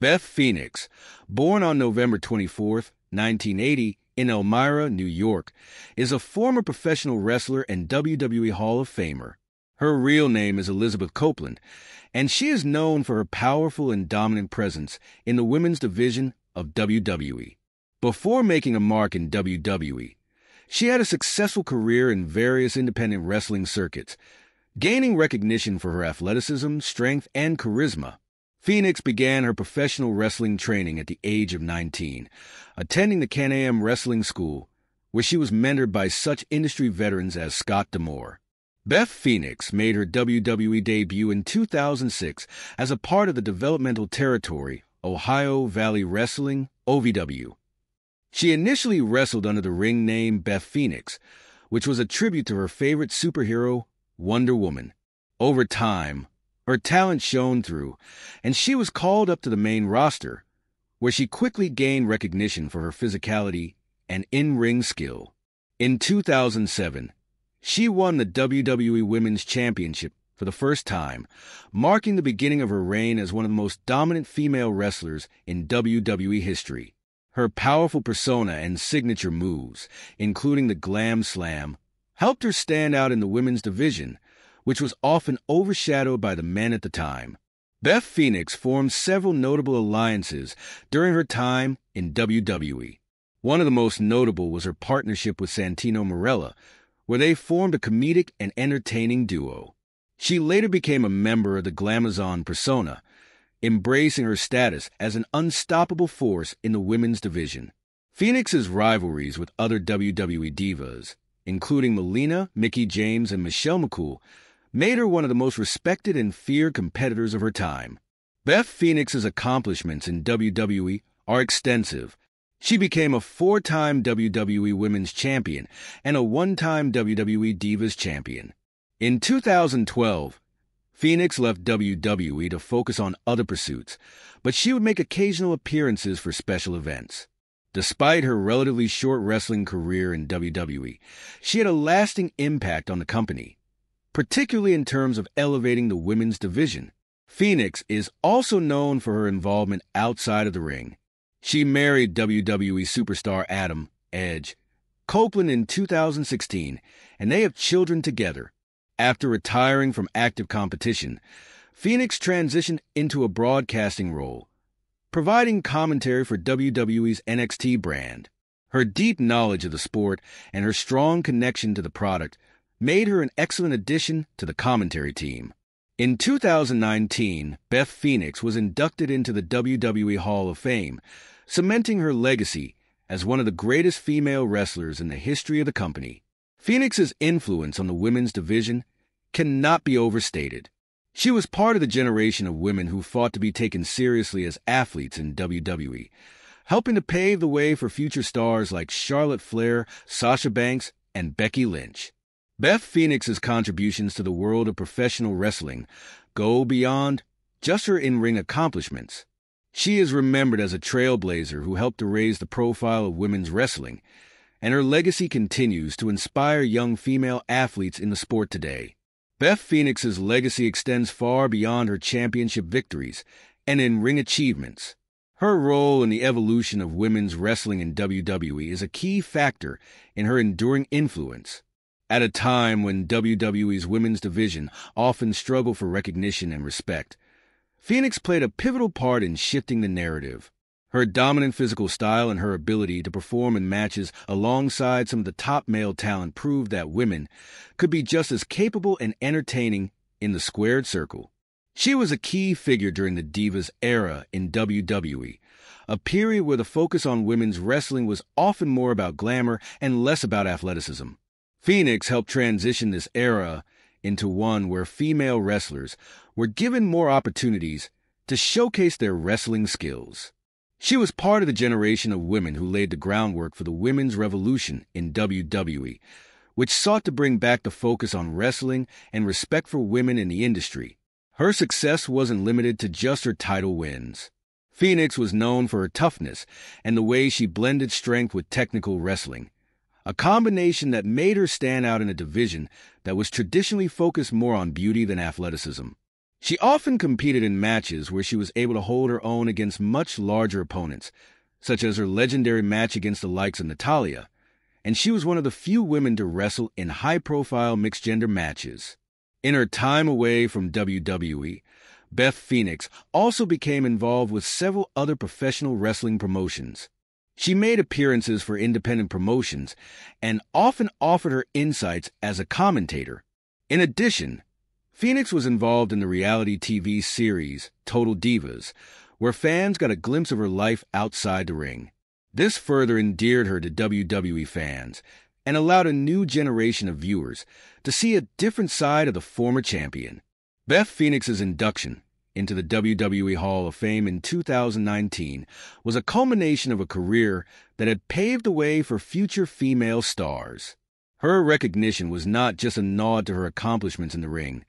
Beth Phoenix, born on November 24, 1980, in Elmira, New York, is a former professional wrestler and WWE Hall of Famer. Her real name is Elizabeth Copeland, and she is known for her powerful and dominant presence in the women's division of WWE. Before making a mark in WWE, she had a successful career in various independent wrestling circuits, gaining recognition for her athleticism, strength, and charisma. Phoenix began her professional wrestling training at the age of 19, attending the Can-Am Wrestling School, where she was mentored by such industry veterans as Scott D'Amore. Beth Phoenix made her WWE debut in 2006 as a part of the developmental territory Ohio Valley Wrestling, OVW. She initially wrestled under the ring name Beth Phoenix, which was a tribute to her favorite superhero, Wonder Woman. Over time, her talent shone through, and she was called up to the main roster, where she quickly gained recognition for her physicality and in-ring skill. In 2007, she won the WWE Women's Championship for the first time, marking the beginning of her reign as one of the most dominant female wrestlers in WWE history. Her powerful persona and signature moves, including the Glam Slam, helped her stand out in the women's division, which was often overshadowed by the men at the time. Beth Phoenix formed several notable alliances during her time in WWE. One of the most notable was her partnership with Santino Marella, where they formed a comedic and entertaining duo. She later became a member of the Glamazon persona, embracing her status as an unstoppable force in the women's division. Phoenix's rivalries with other WWE divas, including Melina, Mickie James, and Michelle McCool, made her one of the most respected and feared competitors of her time. Beth Phoenix's accomplishments in WWE are extensive. She became a 4-time WWE Women's Champion and a 1-time WWE Divas Champion. In 2012, Phoenix left WWE to focus on other pursuits, but she would make occasional appearances for special events. Despite her relatively short wrestling career in WWE, she had a lasting impact on the company, particularly in terms of elevating the women's division. Phoenix is also known for her involvement outside of the ring. She married WWE superstar Adam Edge Copeland in 2016, and they have children together. After retiring from active competition, Phoenix transitioned into a broadcasting role, providing commentary for WWE's NXT brand. Her deep knowledge of the sport and her strong connection to the product made her an excellent addition to the commentary team. In 2019, Beth Phoenix was inducted into the WWE Hall of Fame, cementing her legacy as one of the greatest female wrestlers in the history of the company. Phoenix's influence on the women's division cannot be overstated. She was part of the generation of women who fought to be taken seriously as athletes in WWE, helping to pave the way for future stars like Charlotte Flair, Sasha Banks, and Becky Lynch. Beth Phoenix's contributions to the world of professional wrestling go beyond just her in-ring accomplishments. She is remembered as a trailblazer who helped to raise the profile of women's wrestling, and her legacy continues to inspire young female athletes in the sport today. Beth Phoenix's legacy extends far beyond her championship victories and in-ring achievements. Her role in the evolution of women's wrestling in WWE is a key factor in her enduring influence. At a time when WWE's women's division often struggled for recognition and respect, Phoenix played a pivotal part in shifting the narrative. Her dominant physical style and her ability to perform in matches alongside some of the top male talent proved that women could be just as capable and entertaining in the squared circle. She was a key figure during the Divas era in WWE, a period where the focus on women's wrestling was often more about glamour and less about athleticism. Phoenix helped transition this era into one where female wrestlers were given more opportunities to showcase their wrestling skills. She was part of the generation of women who laid the groundwork for the women's revolution in WWE, which sought to bring back the focus on wrestling and respect for women in the industry. Her success wasn't limited to just her title wins. Phoenix was known for her toughness and the way she blended strength with technical wrestling, a combination that made her stand out in a division that was traditionally focused more on beauty than athleticism. She often competed in matches where she was able to hold her own against much larger opponents, such as her legendary match against the likes of Natalya, and she was one of the few women to wrestle in high-profile mixed-gender matches. In her time away from WWE, Beth Phoenix also became involved with several other professional wrestling promotions. She made appearances for independent promotions and often offered her insights as a commentator. In addition, Phoenix was involved in the reality TV series Total Divas, where fans got a glimpse of her life outside the ring. This further endeared her to WWE fans and allowed a new generation of viewers to see a different side of the former champion. Beth Phoenix's induction into the WWE Hall of Fame in 2019 was a culmination of a career that had paved the way for future female stars. Her recognition was not just a nod to her accomplishments in the ring,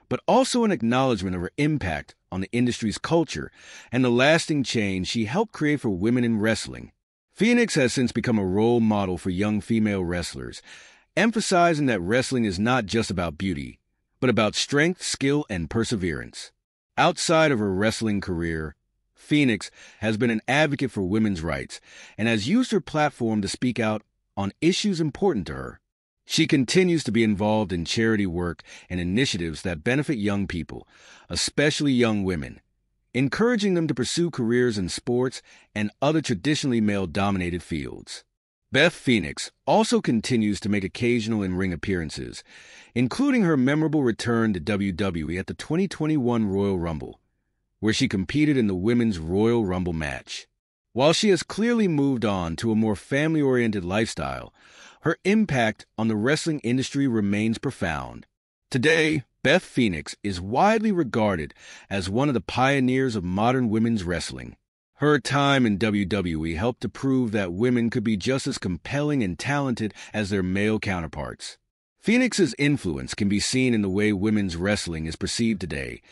but also an acknowledgement of her impact on the industry's culture and the lasting change she helped create for women in wrestling. Phoenix has since become a role model for young female wrestlers, emphasizing that wrestling is not just about beauty, but about strength, skill, and perseverance. Outside of her wrestling career, Phoenix has been an advocate for women's rights and has used her platform to speak out on issues important to her. She continues to be involved in charity work and initiatives that benefit young people, especially young women, encouraging them to pursue careers in sports and other traditionally male-dominated fields. Beth Phoenix also continues to make occasional in-ring appearances, including her memorable return to WWE at the 2021 Royal Rumble, where she competed in the Women's Royal Rumble match. While she has clearly moved on to a more family-oriented lifestyle, her impact on the wrestling industry remains profound. Today, Beth Phoenix is widely regarded as one of the pioneers of modern women's wrestling. Her time in WWE helped to prove that women could be just as compelling and talented as their male counterparts. Phoenix's influence can be seen in the way women's wrestling is perceived today,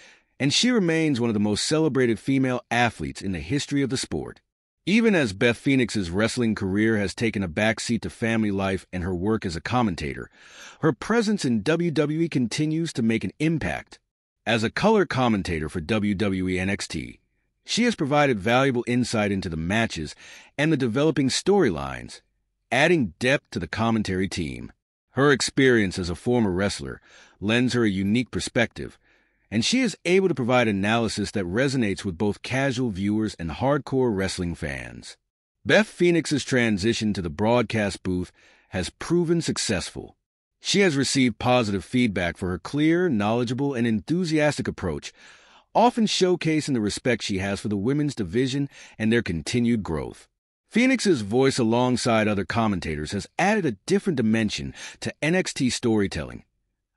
and she remains one of the most celebrated female athletes in the history of the sport. Even as Beth Phoenix's wrestling career has taken a backseat to family life and her work as a commentator, her presence in WWE continues to make an impact. As a color commentator for WWE NXT, she has provided valuable insight into the matches and the developing storylines, adding depth to the commentary team. Her experience as a former wrestler lends her a unique perspective, and she is able to provide analysis that resonates with both casual viewers and hardcore wrestling fans. Beth Phoenix's transition to the broadcast booth has proven successful. She has received positive feedback for her clear, knowledgeable, and enthusiastic approach, often showcasing the respect she has for the women's division and their continued growth. Phoenix's voice alongside other commentators has added a different dimension to NXT storytelling,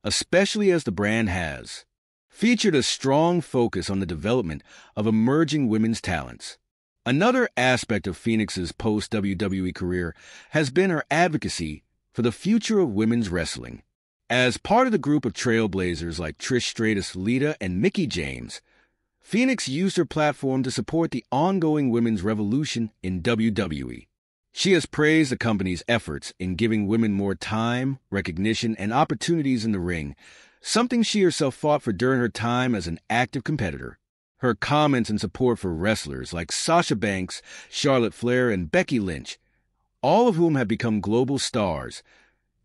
especially as the brand has featured a strong focus on the development of emerging women's talents. Another aspect of Phoenix's post-WWE career has been her advocacy for the future of women's wrestling. As part of the group of trailblazers like Trish Stratus, Lita, and Mickie James, Phoenix used her platform to support the ongoing women's revolution in WWE. She has praised the company's efforts in giving women more time, recognition, and opportunities in the ring, something she herself fought for during her time as an active competitor. Her comments and support for wrestlers like Sasha Banks, Charlotte Flair, and Becky Lynch, all of whom have become global stars,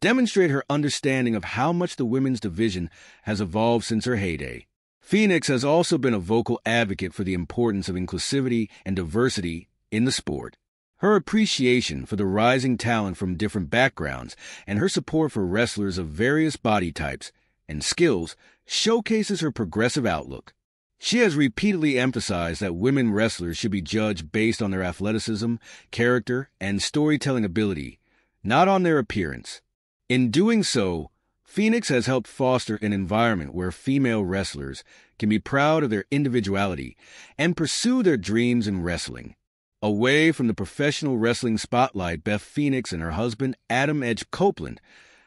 demonstrate her understanding of how much the women's division has evolved since her heyday. Phoenix has also been a vocal advocate for the importance of inclusivity and diversity in the sport. Her appreciation for the rising talent from different backgrounds and her support for wrestlers of various body types and skills showcases her progressive outlook. She has repeatedly emphasized that women wrestlers should be judged based on their athleticism, character, and storytelling ability, not on their appearance. In doing so, Phoenix has helped foster an environment where female wrestlers can be proud of their individuality and pursue their dreams in wrestling. Away from the professional wrestling spotlight, Beth Phoenix and her husband, Adam Edge Copeland,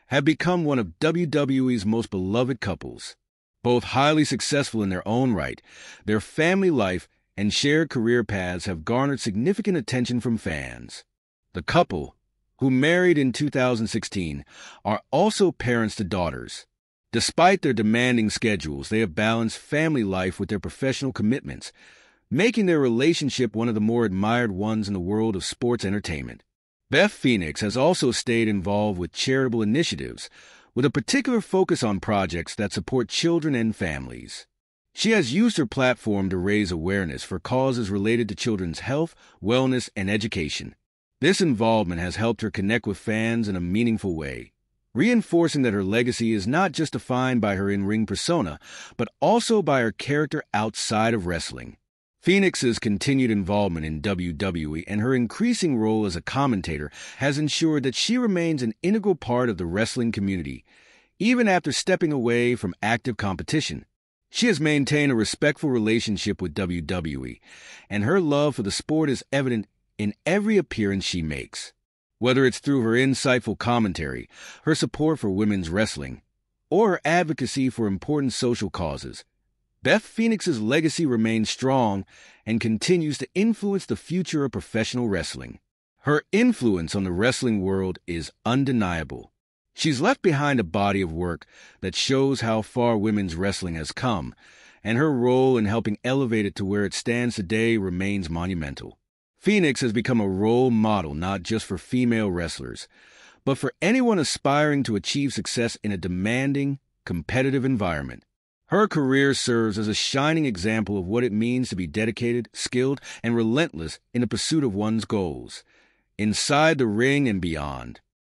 have become one of WWE's most beloved couples. Both highly successful in their own right, their family life and shared career paths have garnered significant attention from fans. The couple, who married in 2016, are also parents to daughters. Despite their demanding schedules, they have balanced family life with their professional commitments, making their relationship one of the more admired ones in the world of sports entertainment. Beth Phoenix has also stayed involved with charitable initiatives, with a particular focus on projects that support children and families. She has used her platform to raise awareness for causes related to children's health, wellness, and education. This involvement has helped her connect with fans in a meaningful way, reinforcing that her legacy is not just defined by her in-ring persona, but also by her character outside of wrestling. Phoenix's continued involvement in WWE and her increasing role as a commentator has ensured that she remains an integral part of the wrestling community, even after stepping away from active competition. She has maintained a respectful relationship with WWE, and her love for the sport is evident in every appearance she makes. Whether it's through her insightful commentary, her support for women's wrestling, or her advocacy for important social causes, Beth Phoenix's legacy remains strong and continues to influence the future of professional wrestling. Her influence on the wrestling world is undeniable. She's left behind a body of work that shows how far women's wrestling has come, and her role in helping elevate it to where it stands today remains monumental. Phoenix has become a role model not just for female wrestlers, but for anyone aspiring to achieve success in a demanding, competitive environment. Her career serves as a shining example of what it means to be dedicated, skilled, and relentless in the pursuit of one's goals, inside the ring and beyond.